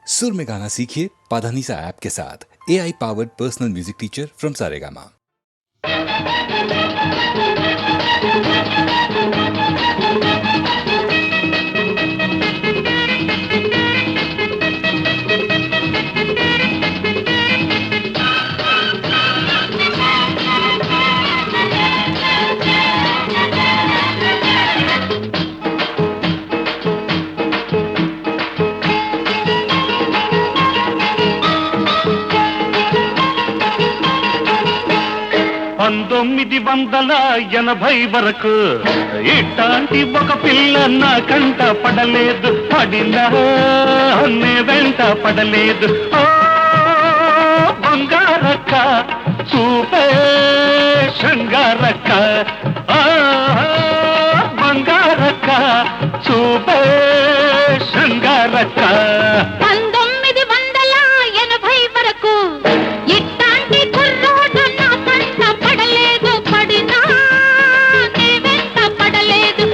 सुर में गाना सीखिए पाधानीसा ऐप के साथ। AI powered personal music teacher from Saregama. పంతొమ్మిది వందల 80 వరకు ఇట్లాంటి ఒక పిల్ల నా కంట పడలేదు, పడినా నే వెంట పడలేదు. ఓ బంగారక్క చూపే శృంగారక్క, బంగారక్క చూపే శృంగారక్క. 1980 వరకు ఇట్లాంటి కుర్రోడు నా కంట పడలేదు, పడినా నే వెంట పడలేదు.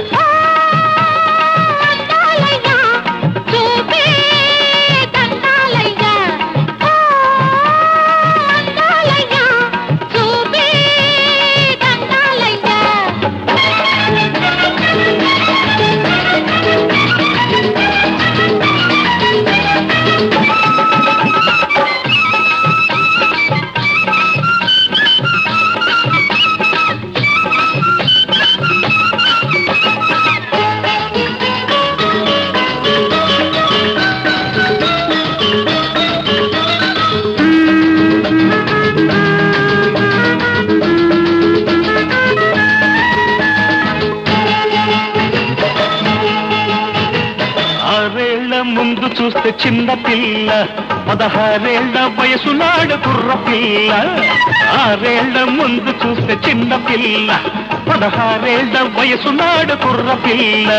అందాలయ్యా చూపే దండాలయ్యా, అందాలయ్యా చూపే దండాలయ్యా. ఆరేళ్ల ముందు చూస్తే చిన్న పిల్ల, 16 వయసు నాడు కుర్ర పిల్ల. ఆరేళ్ల ముందు చూస్తే చిన్న పిల్ల, 16 వయసు నాడు కుర్ర పిల్ల.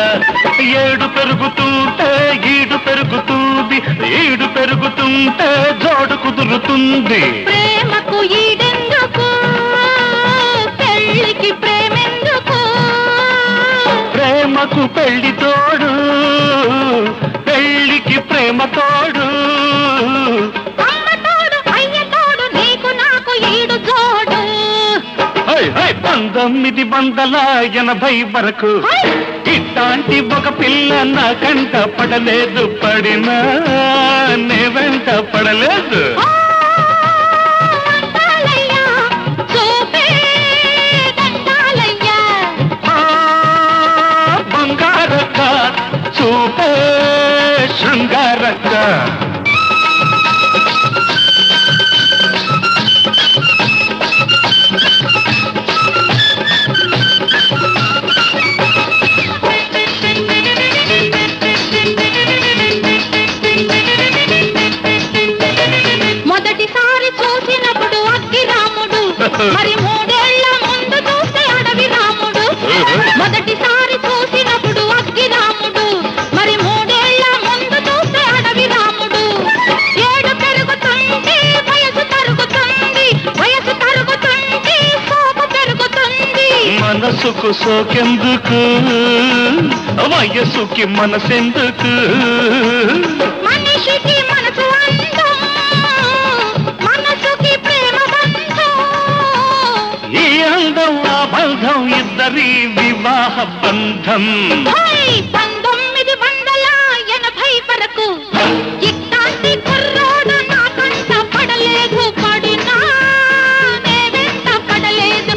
ఏడు పెరుగుతుంటే ఈడు పెరుగుతుంది, ఈడు పెరుగుతుంటే జోడు కుదురుతుంది. ప్రేమకు ఈడెందుకు, పెళ్ళికి ప్రేమెందుకు? ప్రేమకు పెళ్లి తోడు, పెళ్లికి ప్రేమ తోడు. అమ్మ తోడు అయ్య తోడు, నీకు నాకు ఈడు జోడు. 1980 వరకు ఇట్లాంటి ఒక పిల్ల నా కంట పడలేదు, పడినా నే వెంట పడలేదు. అందాలయ్యా చూపే దండాలయ్యా, బంగారక్క చూపే శృంగారక్క. మొదటిసారి చూసినప్పుడు అగ్గి రాముడు, మరి 3 ఏళ్ల ముందు చూస్తే అడవి రాముడు. మొదటిసారి చూసినప్పుడు అగ్గి రాముడు, మరి 3 ఏళ్ల ముందు చూస్తే అడవి రాముడు. ఏడు పెరుగుతుంది వయసు తరుగుతుంది, వయసు తరుగుతుంది సోపు పెరుగుతుంది. మనసుకు సోకెందుకు, వయస్సుకి మనసెందుకు? మనిషికి మనసు అందం, మనసుకి ప్రేమ బంధం. ఈ అందం ఆ బంధం ఇద్దరి వివాహ బంధం. 1980 వరకు ఇట్లాంటి కుర్రోడు నా కంట పడలేదు, పడినా నే వెంట పడలేదు.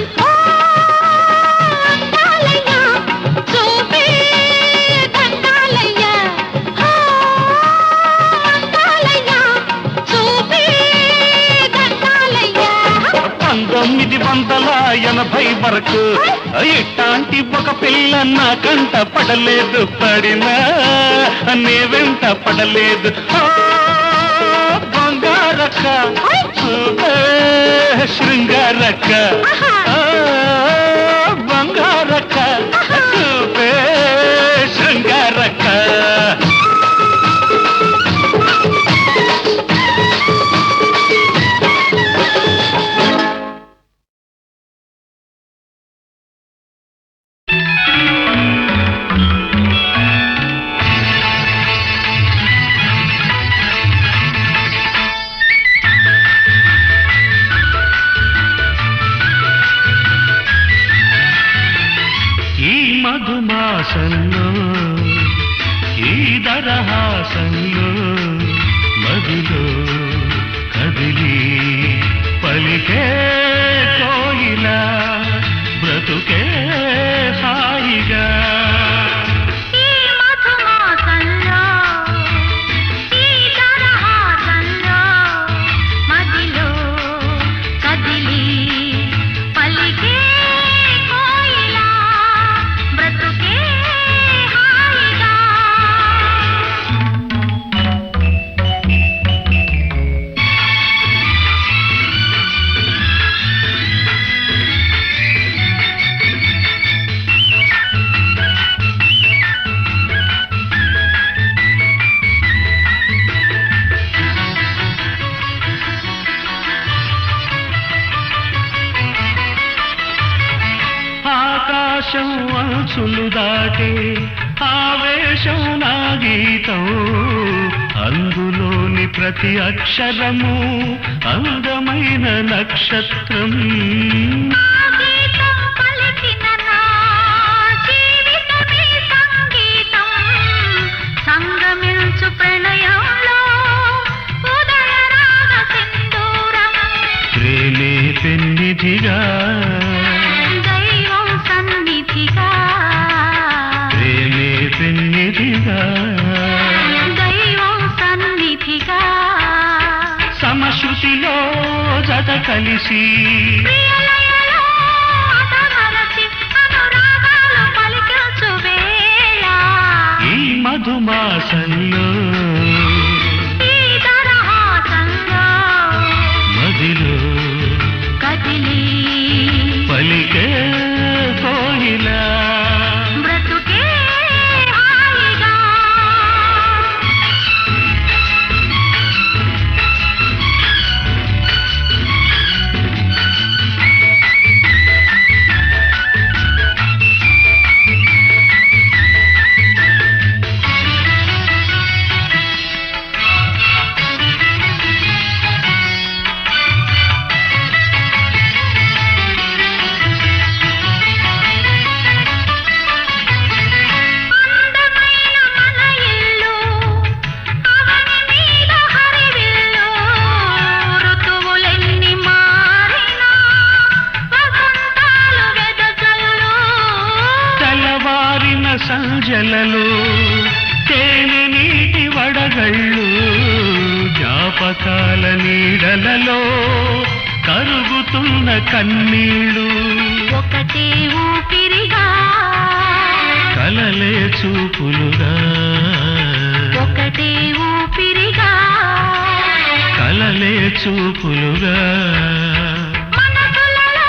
అందాలయ్యా చూపే దండాలయ్యా, అందాలయ్యా చూపే దండాలయ్యా. 1980 వరకు ఇట్లాంటి ఒక పిల్ల నా కంట పడలేదు, పడినా నే వెంట పడలేదు. బంగారక్క చూపే శృంగారక్క, బంగారక్క చూపే శృంగారక్క. దరహాసంలో ఈ దరహాసంలో మదిలో కదిలి పలికే కోయిలా బ్రతుకే హాయిగా ఈ మధుమాసంలో ఈ దరహాసంలో మదిలో కదిలి పలికే కోయిలా బ్రతుకే హాయిగా ఆకాశం అంచులు దాటే ఆవేశం నా గీతం అందులోని ప్రతి అక్షరము అందమైన నక్షత్రం గీతం పలికిన నా జీవితమే సంగీతం సంగమించు ప్రణయంలో ఉదయ రాగ సింధూరం ప్రేమే పెన్నిధిగా దైవం సన్నిధిగా ప్రేమే పెన్నిధిగా దైవం సన్నిధిగా సమశృతిలో జత కలిసి ప్రియలయలో అతమరచి అనురాగాలు పలికించు వేళ ఈ మధుమాసంలో ఈ దరహాసంలో మదిలో కదిలి పలికే కోయిలా బ్రతుకే హాయిగా అందమైన మన ఇల్లు అవని మీద హరివిల్లు ఋతువులెన్ని మారినా వసంతాలు వెదజల్లు తెల్లవారిన సంజలలో తేనె నీటి వడగళ్ళు జ్ఞాపకాల నీడలలో కరుగుతున్న కన్నీళ్ళు ఒకటే ఊపిరిగా కలలే చూపులుగా ఒకటే ఊపిరిగా కలలే చూపులుగా మనసులలో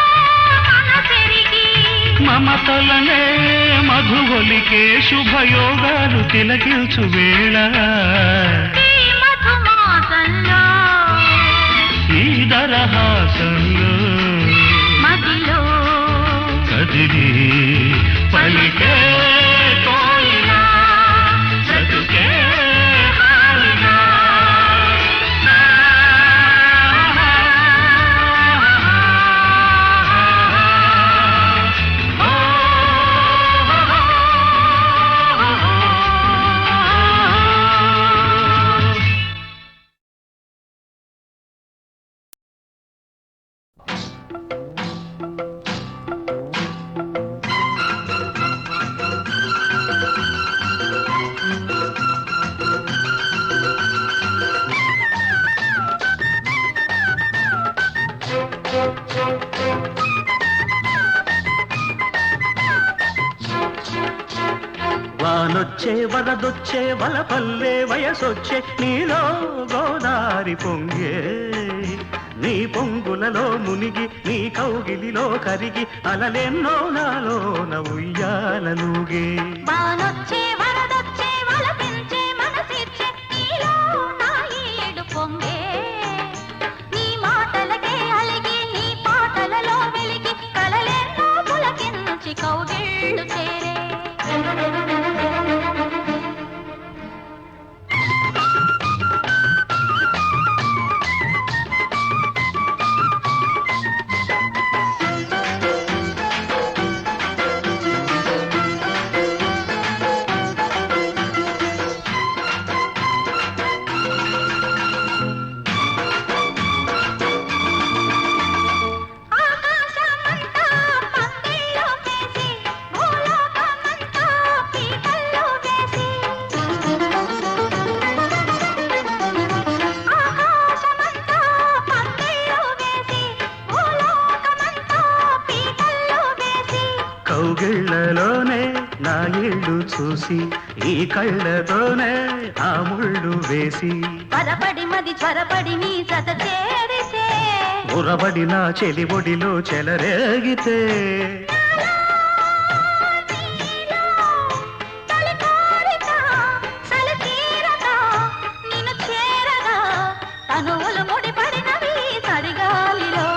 మనసెరిగి మమతలనే మధువలికే శుభయోగాలు తిలకించు వేళ ఈ మధుమాసంలో ఈ దరహాసంలో మదిలో కదిలి పలికే కోయిలా బ్రతుకే హాయిగా. వానొచ్చే వరదొచ్చే వలపల్లే వయసొచ్చే నీలో గోదారి పొంగే నీ పొంగులలో మునిగి నీ కౌగిలిలో కరిగి అలలెన్నో నాలోన ఉయ్యాలలుగే వానొచ్చే వరదొచ్చే వలపించే మనసిచ్చే నీలో నా ఈడు పొంగే నీ మాటలకే అలిగి నీ పాటలలో వెలిగి కలలెన్నో పులకించి కౌగిళ్ళు చేరే చూసి ఈ కళ్ళతోనే ఆ ముళ్ళు వేసి పరపడి మది త్వరపడి నీ జత చేరితే ఉరబడి నా చెలి ఒడిలో చెలరేగితే తొలి కోరిక చలి తీరగా నిన్ను చేరగా తనువులు ముడిపడినవి సరిగాలిలో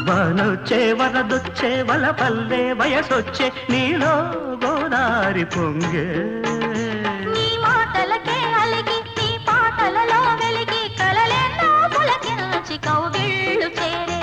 వానొచ్చే వరదొచ్చే వల పల్లె వయసొచ్చే నీలో గోదారి పొంగే నీ మాటలకే అలిగి నీ పాటలలో వెలిగి కలలెన్నో పులకించి కౌగిళ్ళు చేరే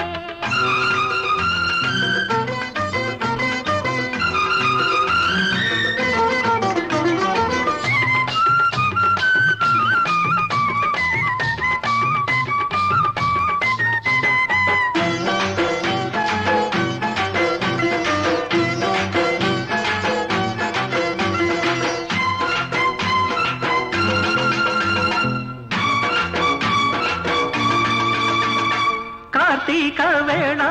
కార్తీక వేళ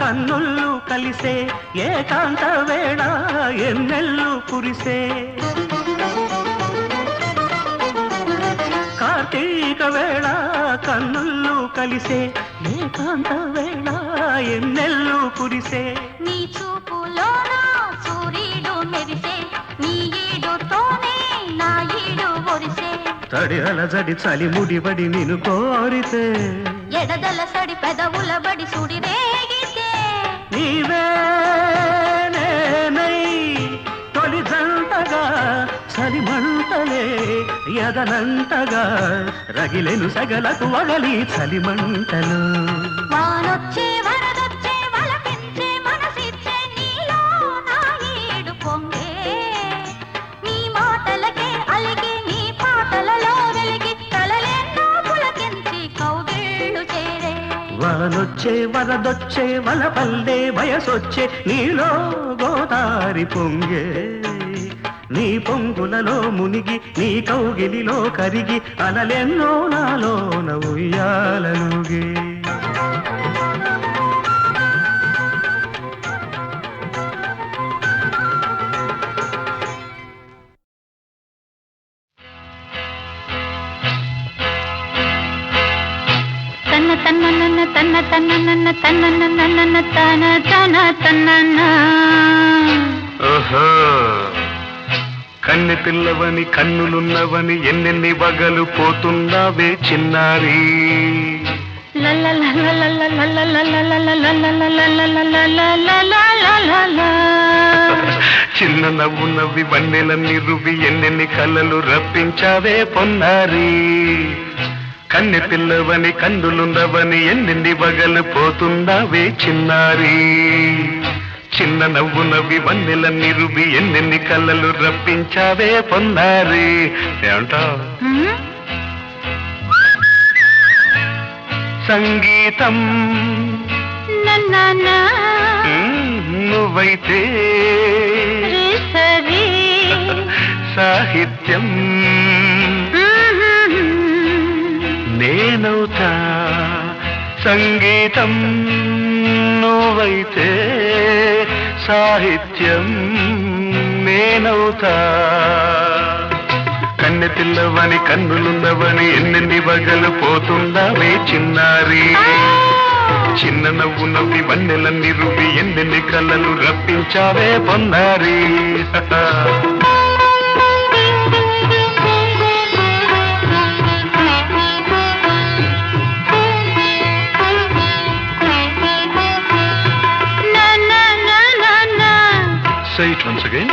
కన్నుళ్ళు కలిసే ఏకాంత వేళ ఎన్నెళ్ళు కురిసే కార్తీక వేళ కన్నుళ్ళు కలిసే ఏకాంత వేళ ఎన్నెళ్ళు కురిసే నీ చూపులోన సూర్యుడు మెరిసే నీ ఈడుతోనే నా ఈడు ఒరిసే తడి అలజడి చలి ముడిబడి నిన్ను కోరితే ఎడదల సడి పెదవుల బడి సుడి రేగితే నీవే నేనై తొలి జంటగా చలి మంటలే ఎదనంటగా రగిలెను సగలకు వగలి చలి మంటలు వానొచ్చే వరదొచ్చే వలపించే మనసిచ్చే నీలో నా ఈడు పొంగే నీ మాటలకే అలిగి నీ పాటలలో వెలిగి కలలెన్నో పులకించి కౌగిళ్ళు చేరే వానొచ్చే వరదొచ్చే వల పల్లె వయసొచ్చే నీలో గోదారి పొంగే నీ పొంగులలో మునిగి నీ కౌగిలిలో కరిగి అలలెన్నో నాలోన ఉయ్యాలనుగే తన్న తన్న తన తన తన్న ఓహో కన్నె పిల్లవని కన్నులున్నవని ఎన్నెన్ని వగలు పోతున్నావే చిన్నారి చిన్న నవ్వు నవ్వి వన్నెలన్నీ రువి ఎన్నెన్ని కళ్ళలు రప్పించావే పొన్నారి కన్నె పిల్లవని కన్నులున్నవని ఎన్నెన్ని వగలు పోతున్నావే చిన్నారి చిన్న నవ్వు నవ్వి వన్నెలన్నీ రువి ఎన్నెన్ని కళ్ళలు రప్పించావే పొన్నారి ఏమంటావు సంగీతం నువ్వైతే సాహిత్యం నేనవుతా సంగీతం నువ్వైతే సాహిత్యం నేనవుతా కన్నె పిల్లవని కన్నులున్నవని ఎన్నెన్ని వగలు పోతుందావే చిన్నారి చిన్న నవ్వు నవ్వి వన్నెలన్నీ రువి ఎన్నెన్ని కళ్ళలు రప్పించావే పొన్నారి Say it once again.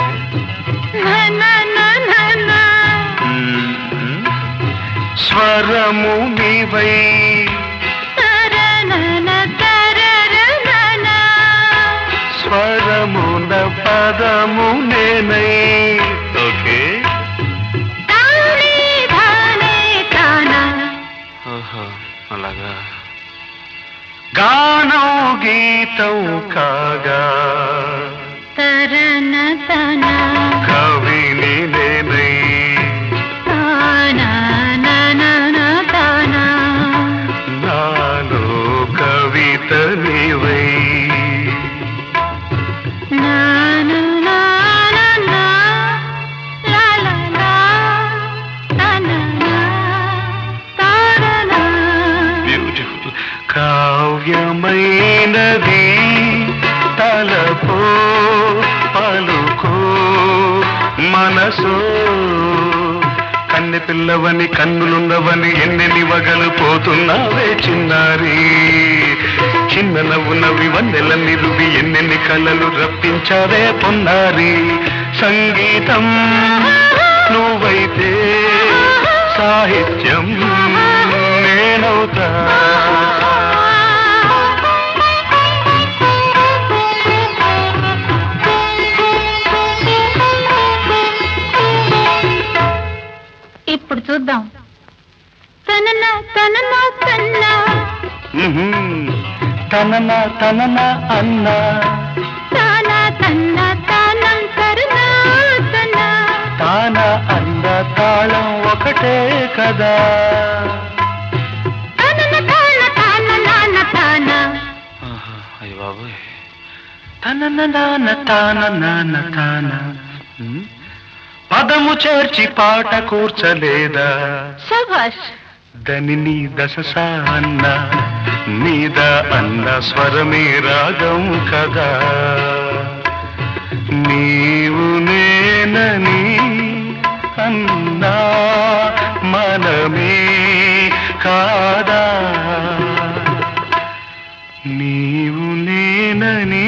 స్వరము నీవై స్వరమున పదము నేనై ఓకే అలాగా గానం గీతం కాగా కవిని నేనై నాలో కవిత నీవై la la కావ్యమైనది తలపో పలుకో మనసో కన్నె పిల్లవని కన్నులున్నవని ఎన్నెన్ని వగలు పోతున్నావే చిన్నారి చిన్న నవ్వు నవ్వి వన్నెల నిరువి ఎన్నెన్ని కళ్ళలు రప్పించావే పొన్నారి సంగీతం నువ్వైతే సాహిత్యం నేనవుతా ఇప్పుడు చూద్దాం తనన తనన తన్న తనన తనన అన్న తాన తన్న తానం తరుణ తన తాన అన్న తాళం ఒకటే కదా తనన తాన తాన నాన్న తాన అయ్య బాబోయ్ తనన నాన్న తాన నాన్న తాన పదము చేర్చి పాట కూర్చలేదా శభాష్ దని దశ అన్న మీద అన్న స్వరమే రాగం కదా నీవు నేనని అన్నా మనమే కాదా నీవు నేనని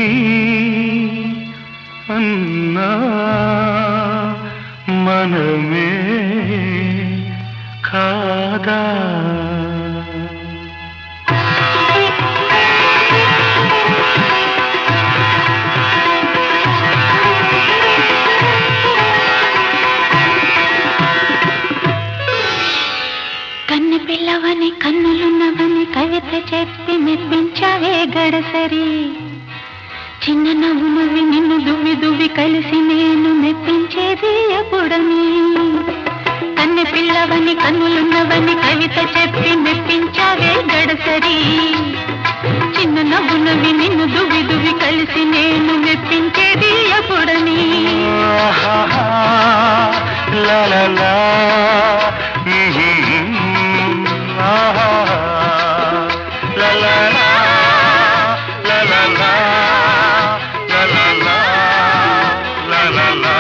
అన్నా మనమే కాదా కన్నె పిల్లవని కన్నులున్నవని కవిత చెప్పి మెప్పించావే గడసరి చిన్న నవ్వు నవ్వి నిన్ను దువ్వి దువ్వి కలిసి నేను మెప్పించేది ఎప్పుడని కన్నె పిల్లవని కన్నులున్నవని కవిత చెప్పి మెప్పించావే గడసరి చిన్న నవ్వు నవ్వి నిన్ను దువ్వి దువ్వి కలిసి నేను మెప్పించేది ఎప్పుడని లా లా లా లా లా లా లా లా లా లా లా లా లా లా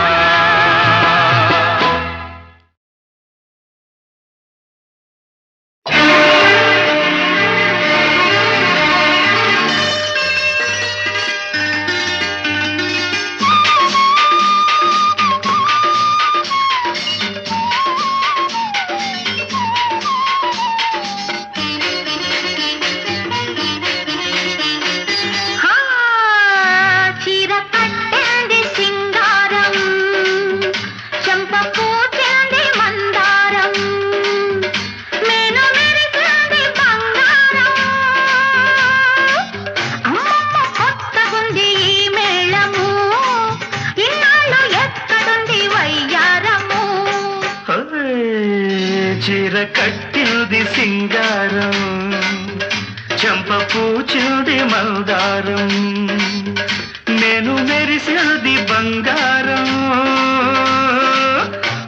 చీర కట్టింది సింగారం చెంప పూచింది మందారం మేను మెరిసింది బంగారం అమ్మమ్మ కొత్తగుంది ఈ మేళము ఇన్నాళ్ళు ఎక్కడుంది వయ్యారము చీర కట్టింది సింగారం చెంప పూచింది మందారం నేను మెరిసినది బంగారం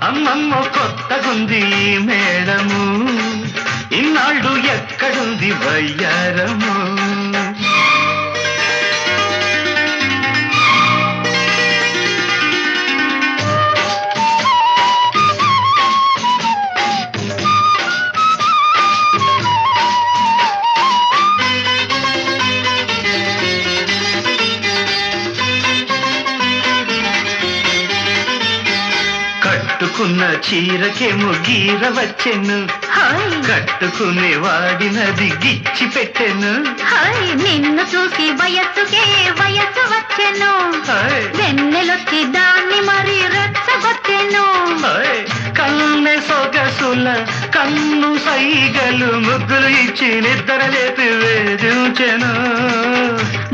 అమ్మమ్మ కొత్తగుంది ఈ మేడము ఇన్నాళ్ళు ఎక్కడుంది వయ్యారము కట్టుకున్న చీరకేమో గీర వచ్చెను కట్టుకునే వాడినది గిచ్చి పెట్టెను నిన్ను చూసి వయస్సుకే వయస్సు వచ్చెను వెన్నెలొచ్చి దాన్ని మరి రెచ్చగొట్టెను కన్నె సొగసుల కన్ను సైగలు ముగ్గులు ఇచ్చి నిద్ర లేపి వేధించెను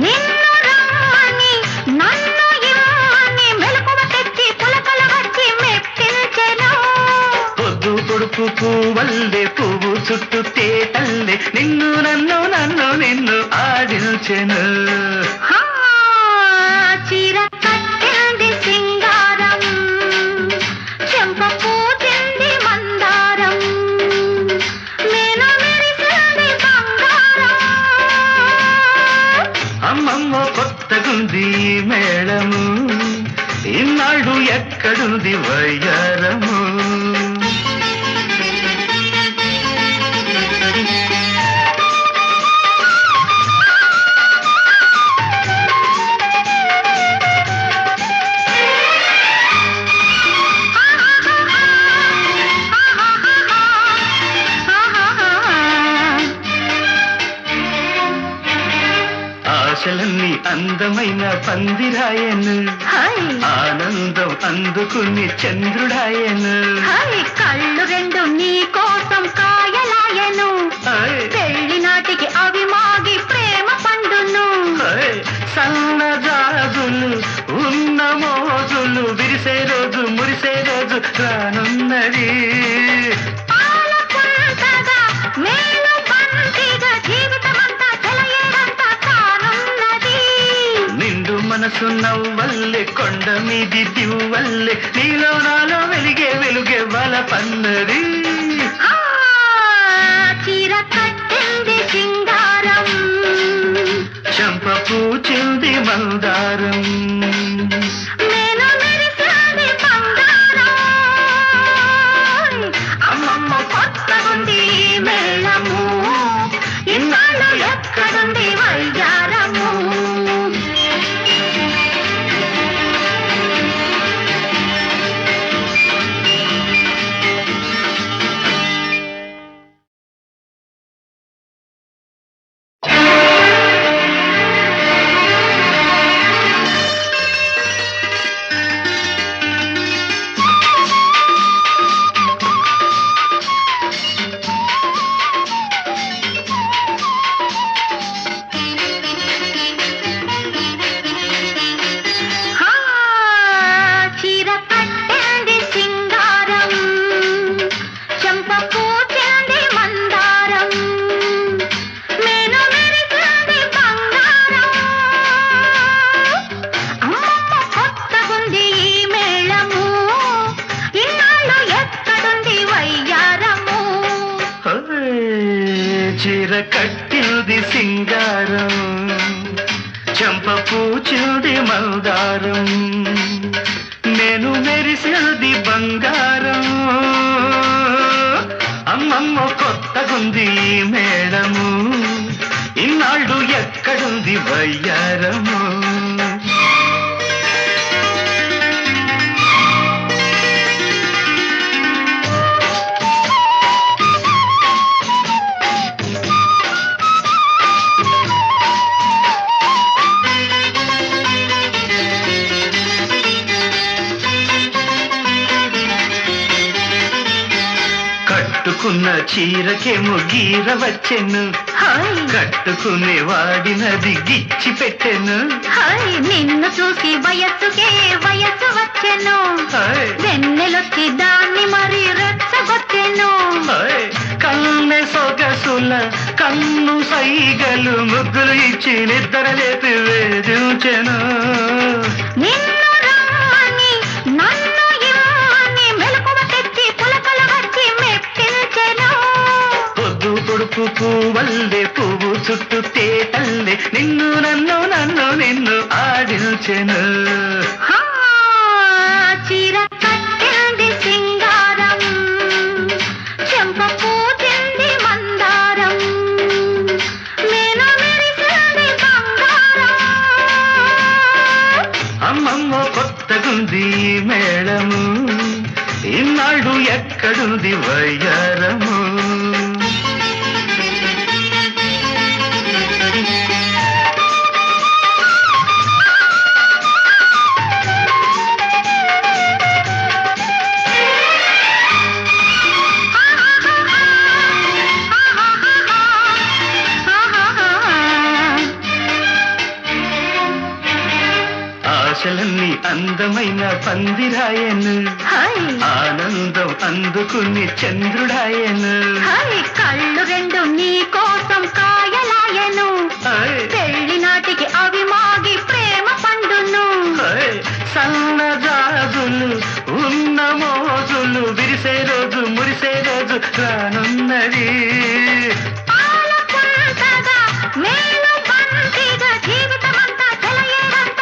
నిన్ను రమ్మని నన్ను ఇమ్మని మెలకువ తెచ్చి పులకల వచ్చి మెప్పించెను పొద్దు పొడుపు పువ్వల్లే పువ్వు చుట్టూ తేటల్లే నిన్ను నన్ను నన్ను నిన్ను ఆడించెను చీర కట్టింది సింగారం చెంప పూచింది మందారం మేను మెరిసింది బంగారం ఎక్కడుంది ఈ మేళము ఇన్నాళ్ళు ఎక్కడుంది వయ్యారము ఆశలన్నీ అందమైన పందిరాయను ఆనందం అందుకుని చంద్రుడాయను కళ్ళు రెండు నీ కోసం కాయలాయను పెళ్లి నాటికి అవి మాగి ప్రేమ పండును సన్నజాజులు ఉన్న మోజులు విరిసే రోజు మురిసే రోజు రానున్నది మనసు నవ్వల్లే కొండ మీది దివ్వల్లే నీలో నాలో వెలిగే వెలుగే వల పన్నది చీర కట్టింది సింగారం చంప పూచింది మందారం నేను మెరిసింది బంగారం అమ్మమ్మ కొత్తగుంది మేళము ఇన్నాళ్ళు ఎక్కడుంది వయ్యారము చీర కట్టింది సింగారం చంప పూచింది మందారం నేను మెరిసింది బంగారం అమ్మమ్మ కొత్తగుంది మేళము ఇన్నాళ్ళు ఎక్కడుంది వయ్యారము కట్టుకున్న చీరకేమో గీర వచ్చెను కట్టుకునే వాడినది గిచ్చి పెట్టెను నిన్ను చూసి వయస్సుకే వయస్సు వచ్చెను వెన్నెలొచ్చి దాన్ని మరి రెచ్చగొట్టెను కన్నె సొగసుల కన్ను సైగలు ముగ్గులు ఇచ్చి నిద్ర లేపి వేధించెను నిన్ను రమ్మని నన్ను ఇవ్వని మెలకువ తెచ్చి పులకల వచ్చి మెప్పించెను పొద్దు పొడుపు పువ్వల్లే పువ్వు చుట్టూ తేటల్లే నిన్ను నన్ను నన్ను నిన్ను ఆడించెను చీర కట్టింది సింగారం చెంప పూచింది మందారం నేను మెరిసింది బంగారం అమ్మమ్మ కొత్తగుంది మేళము ఇన్నాళ్ళు ఎక్కడుంది వయ్యారము ఆశలన్నీ అందమైన పందిరాయను ఆనందం అందుకుని చంద్రుడాయను కళ్ళు రెండు నీ కోసం కాయలాయను పెళ్లి నాటికి అవి మాగి ప్రేమ పండును సన్నజాజులు ఉన్న మోజులు విరిసే రోజు మురిసే రోజు రానున్నది మేలు బంతిగా జీవితమంతా చెలయేడంత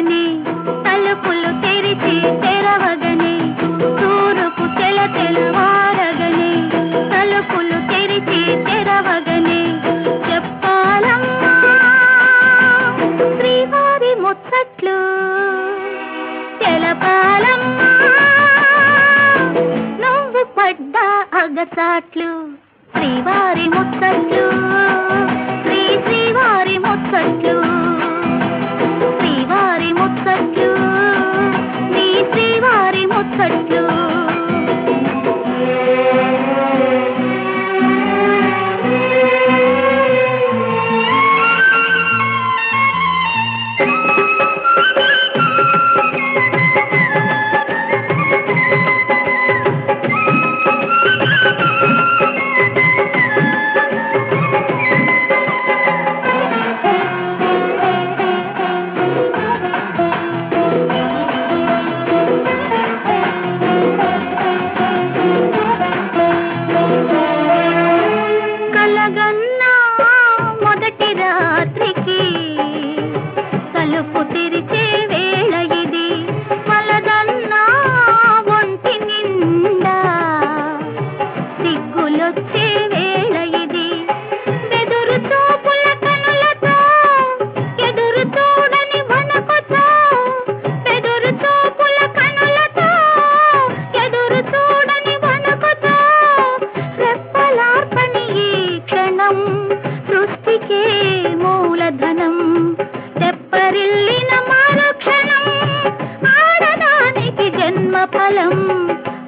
తెరవగనే తలుపులు తెరిచి తెరవగనే తూరుపు తెలవారగనే తలుపులు తెరిచి తెరవగనే చెప్పాలమ్మా శ్రీవారి ముచ్చట్లు తెలపాలమ్మా నువ్వు పడ్డ అగసాట్లు శ్రీవారి ముచ్చట్లు శ్రీవారి ముచ్చట్లు శ్రీవారి ముచ్చట్లు నీ శ్రీవారి ముచ్చట్లు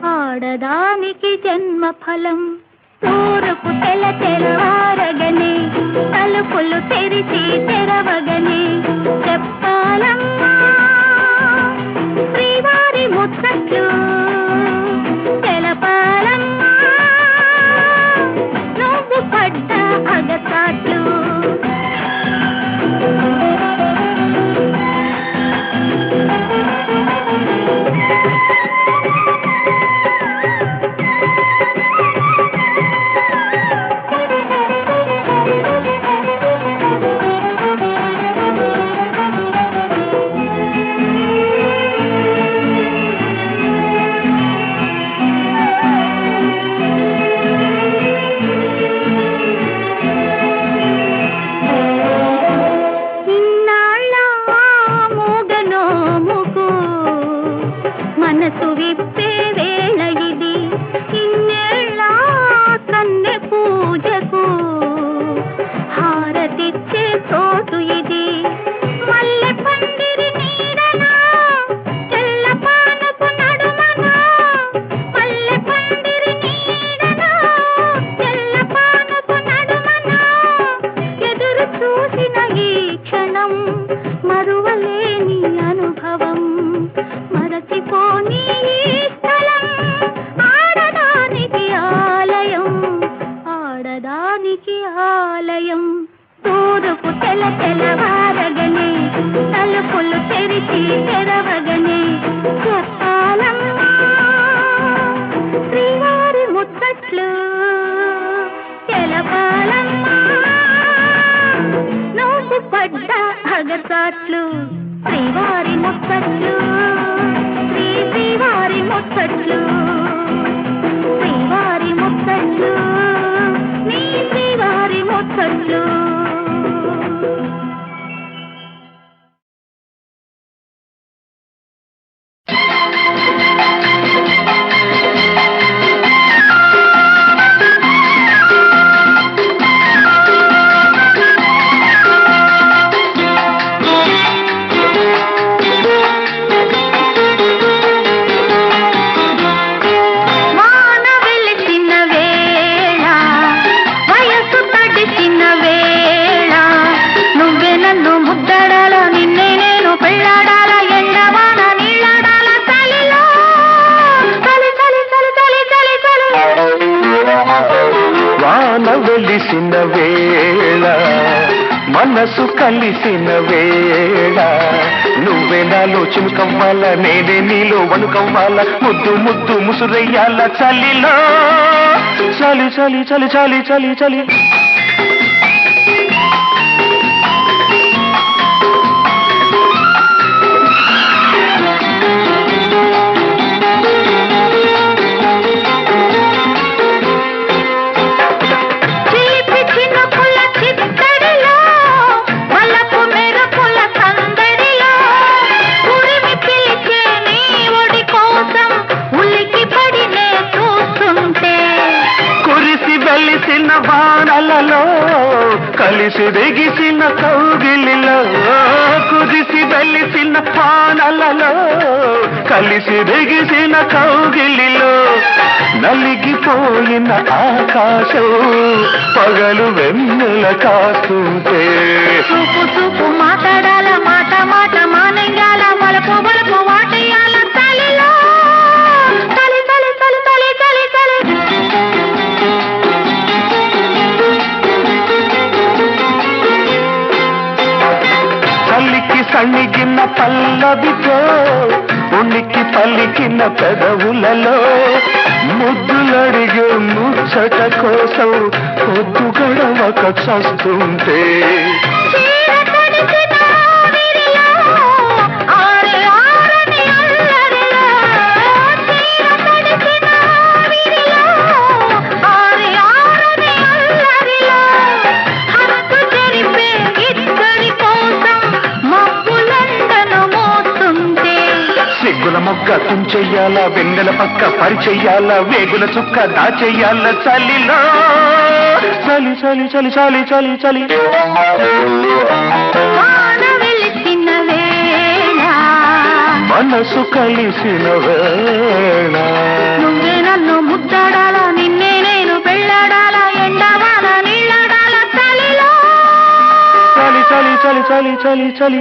ఆడదానికి జన్మ ఫలం తూరుపు తెలవారగనే తలుపులు తెరిచి తెరవగనే చెప్పాలమ్మా శ్రీవారి ముచ్చట్లు తెలపాలమ్మా నువ్వు పడ్డ అగసాట్లు మనసు విప్పే వేళ ఇది ఇన్నేళ్ళ కన్నె పూజకు హారతిచ్చే చోటు ఇది మల్లె పందిరి నీడనా తెల్ల పానపు నడుమనా మల్లె పందిరి నీడనా తెల్ల పానపు నడుమనా ఎదురు చూసిన ఈ క్షణం మరువలేని అనుభవం మరచిపోని స్థలం ఆడదానికి ఆలయం ఆడదానికి ఆలయం తూరుపు తెలవారగనే తలుపులు తెరిచి తెరవగనే చెప్పాలమ్మా శ్రీవారి ముచ్చట్లు తెలపాలమ్మా నువ్వు పడ్డ అగసాట్లు శ్రీవారి ముచ్చట్లు శ్రీవారి ముచ్చట్లు శ్రీవారి ముచ్చట్లు నీ శ్రీవారి ముచ్చట్లు వెలిసిన వేళ మనసు కలిసిన వేళ నువ్వే నాలో చినుకవ్వాల నేనే నీలో వణుకవ్వాల ముద్దు ముద్దు ముసురయ్యాల చలిలో చలి చలి చలి చలి చలి చలి కలిసి దిగిసిన కౌగిలిలో కుదిసి వెలిసిన పానలలో కలిసి దిగిసిన కౌగిలిలో నలిగిపోయిన ఆకాశం పగలు వెన్నెల కాస్తుంటే చూపు చూపు మాట్లాడాల మాట మాట మానయ్యాల వలపు వలపు వాటయ్యాల తలిలో తలి తలి తలి తలి తలి తలి తల్లికి సణిగిన పల్లవితో ఉనికి పలికిన పెదవులలో ముద్దులడిగే ముచ్చట కోసం పొద్దు గడవక చస్తుంటే సిగ్గుల మొగ్గ తుంచెయ్యాల వెన్నెల పక్క పరిచెయ్యాల వేగుల చుక్క దాచెయ్యాల చలిలో చలి చలి చలి చలి చలి చలి మనసు కలిసిన వేళ నువ్వే నన్ను ముద్దాడాలా నిన్నే నేను పెళ్ళాడాలా ఎండవాల నీళ్ళడాల చలిలో చలి చలి చలి చలి చలి చలి